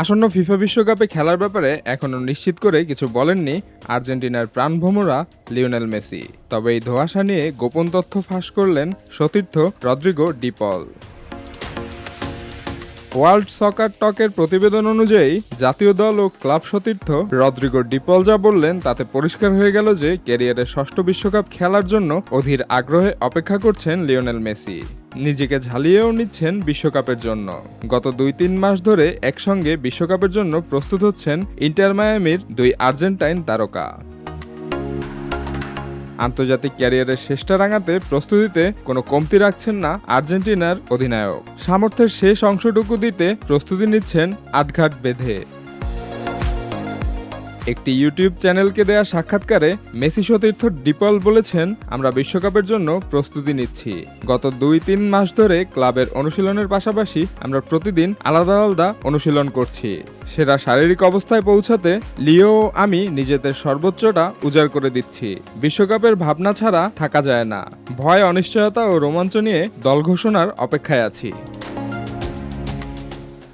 আসন্ন ফিফা বিশ্বকাপে খেলার ব্যাপারে এখনও নিশ্চিত করে কিছু বলেননি আর্জেন্টিনার প্রাণভোমরা লিওনেল মেসি। তবে এই ধোঁয়াশা নিয়ে গোপন তথ্য ফাঁস করলেন সতীর্থ রদ্রিগো ডি পল। ওয়ার্ল্ড সকার টকের প্রতিবেদন অনুযায়ী জাতীয় দল ও ক্লাব সতীর্থ রদ্রিগো ডি পল যা বললেন তাতে পরিষ্কার হয়ে গেল যে ক্যারিয়ারের ষষ্ঠ বিশ্বকাপ খেলার জন্য অধীর আগ্রহে অপেক্ষা করছেন লিওনেল মেসি। নিজেকে ঝালিয়েও নিচ্ছেন বিশ্বকাপের জন্য। গত 2-3 মাস ধরে একসঙ্গে বিশ্বকাপের জন্য প্রস্তুত হচ্ছেন ইন্টার মায়ামির দুই আর্জেন্টাইন তারকা। আন্তর্জাতিক ক্যারিয়ারের শেষটা রাঙাতে প্রস্তুতিতে কোনো কমতি রাখছেন না আর্জেন্টিনার অধিনায়ক। সামর্থ্যের শেষ অংশটুকু দিতে প্রস্তুতি নিচ্ছেন আটঘাট বেঁধে। একটি ইউটিউব চ্যানেলকে দেয়া সাক্ষাৎকারে মেসি সতীর্থ ডি পল বলেছেন, আমরা বিশ্বকাপের জন্য প্রস্তুতি নিচ্ছি। গত 2-3 মাস ধরে ক্লাবের অনুশীলনের পাশাপাশি আমরা প্রতিদিন আলাদা আলাদা অনুশীলন করছি। সেরা শারীরিক অবস্থায় পৌঁছাতে লিও ও আমি নিজেদের সর্বোচ্চটা উজাড় করে দিচ্ছি। বিশ্বকাপের ভাবনা ছাড়া থাকা যায় না। ভয়, অনিশ্চয়তা ও রোমাঞ্চ নিয়ে দল ঘোষণার অপেক্ষায় আছি।